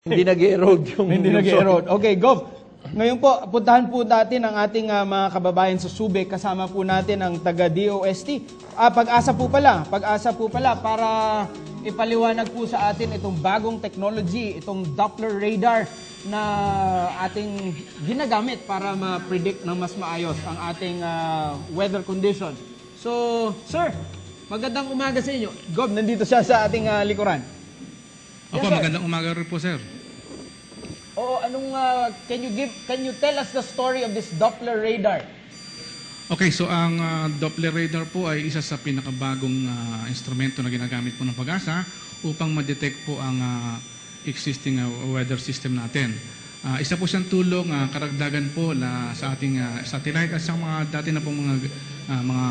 Hindi nag-erode yung Hindi yung nag-erode. Okay, Gov. Ngayon po, puntahan po natin ang ating mga kababayan sa Subic. Kasama po natin ang taga-DOST. Pag-asa po pala para ipaliwanag po sa atin itong bagong technology, itong Doppler radar na ating ginagamit para ma-predict ng mas maayos ang ating weather condition. So, sir, magandang umaga sa inyo. Gov, nandito siya sa ating likuran. Opo, Yes, sir. magandang umaga rin po, sir. Oo, can you tell us the story of this Doppler radar? Okay, so ang Doppler radar po ay isa sa pinakabagong instrumento na ginagamit po ng pag-asa upang ma-detect po ang existing weather system natin. Isa po siyang tulong, karagdagan po sa ating satellite at sa mga dati na po mga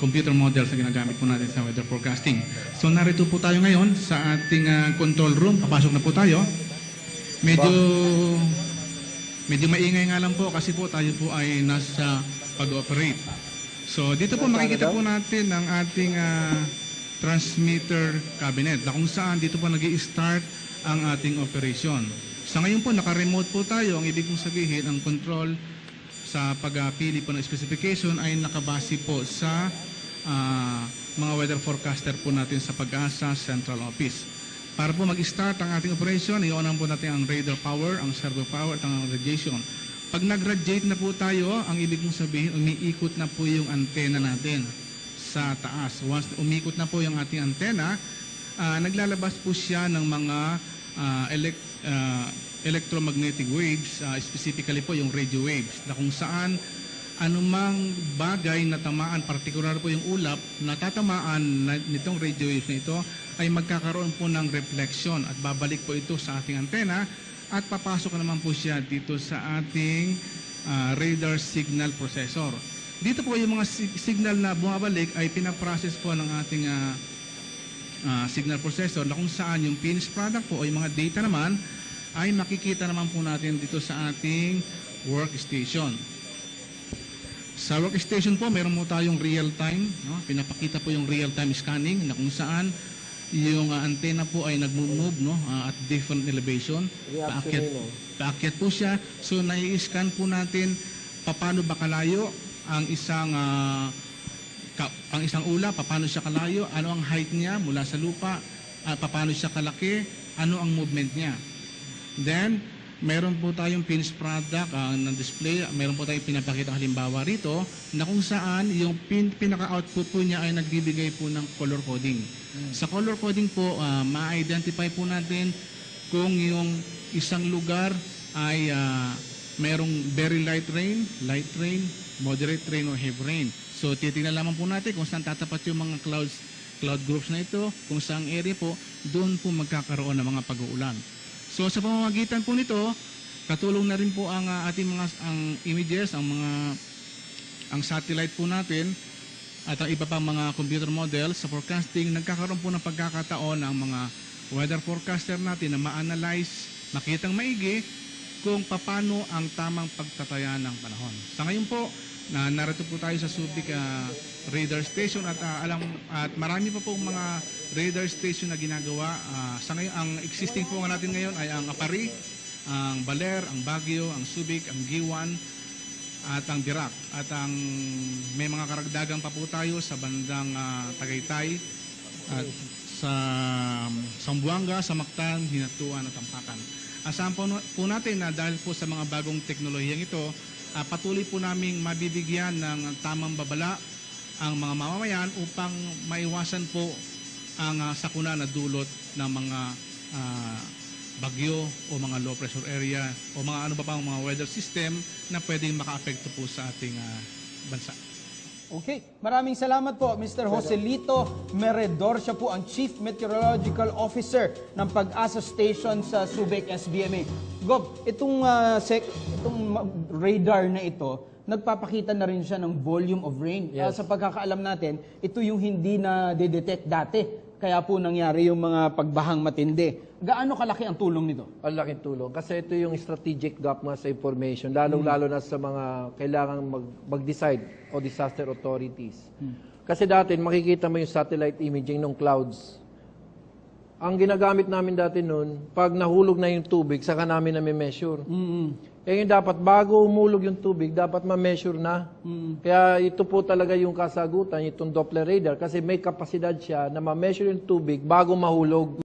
computer models na ginagamit po natin sa weather forecasting. So narito po tayo ngayon sa ating control room. Papasok na po tayo. Medyo maingay nga lang po kasi po tayo po ay nasa pag-operate. So dito po makikita po natin ang ating transmitter cabinet na kung saan dito po nag-i-start ang ating operation. Sa ngayon po naka-remote po tayo. Ang ibig kong sabihin, ang control sa pagpili po ng specification ay nakabase po sa mga weather forecaster po natin sa Pag-asa Central Office. Para po mag-start ang ating operation, iunahan po natin ang radar power, ang servo power at ang radiation. Pag nag-radiate na po tayo, ang ibig kong sabihin, umiikot na po yung antena natin sa taas. Once umikot na po yung ating antena, naglalabas po siya ng mga electromagnetic waves, specifically po yung radio waves, na kung saan anumang bagay na tamaan, partikular po yung ulap, na tatamaan nitong radio waves na ito, ay magkakaroon po ng reflection at babalik po ito sa ating antena at papasok naman po siya dito sa ating radar signal processor. Dito po yung mga signal na bumabalik ay pinaprocess po ng ating signal processor na kung saan yung finished product po o yung mga data naman ay makikita naman po natin dito sa ating workstation. Sa workstation po, meron po tayong real-time. No? Pinapakita po yung real-time scanning na kung saan yung antena po ay nag-move at different elevation. Paakyat po siya. So, nai-scan po natin paano ba kalayo ang isang ulap, paano siya kalayo, ano ang height niya mula sa lupa, paano siya kalaki, ano ang movement niya. Then, meron po tayong finished product na display. Meron po tayong pinapakita halimbawa rito na kung saan yung pinaka-output po niya ay nagbibigay po ng color coding. Sa color coding po, ma-identify po natin kung yung isang lugar ay merong very light rain, moderate rain, or heavy rain. So, titingnan lamang po natin kung saan tatapat yung mga cloud groups na ito, kung saan area po, doon po magkakaroon ng mga pag-uulan. So sa pamamagitan po nito, katulong na rin po ang ating mga images, ang satellite po natin at ang iba pang mga computer models sa forecasting. Nagkakaroon po ng pagkakataon ang mga weather forecaster natin na ma-analyze, makitang maigi kung paano ang tamang pagtataya ng panahon. Sa ngayon po, narito po tayo sa Subic radar station at marami pa pong mga radar station na ginagawa. Sa ngayon, ang existing po natin ngayon ay ang Apari, ang Baler, ang Baguio, ang Subic, ang Giwan, at ang Dirac. At may mga karagdagan pa po tayo sa bandang Tagaytay, at sa Zamboanga, sa Mactan, Hinatuan at Tampakan. Asahan po natin na dahil po sa mga bagong teknolohiyang ito, patuloy po naming mabibigyan ng tamang babala ang mga mamamayan upang maiwasan po ang sakuna na dulot ng mga bagyo o mga low pressure area o mga ano pa pang mga weather system na pwedeng maka-apekto po sa ating bansa. Okay, maraming salamat po Mr. Joselito Meredor. Siya po ang Chief Meteorological Officer ng Pag-asa Station sa Subic SBMA. Gob, itong radar na ito, nagpapakita na rin siya ng volume of rain. Yes. Sa pagkakaalam natin, ito yung hindi na detect dati. Kaya po nangyari yung mga pagbahang matindi. Gaano kalaki ang tulong nito? Ang laking tulong. Kasi ito yung strategic gap nga sa information, lalong-lalo na sa mga kailangan mag-decide o disaster authorities. Kasi dati, makikita mo yung satellite imaging ng clouds. Ang ginagamit namin dati noon, pag nahulog na yung tubig, saka namin na-measure. Eh yung dapat, bago umulog yung tubig, dapat ma-measure na. Kaya ito po talaga yung kasagutan, itong Doppler radar, kasi may kapasidad siya na ma-measure yung tubig bago mahulog.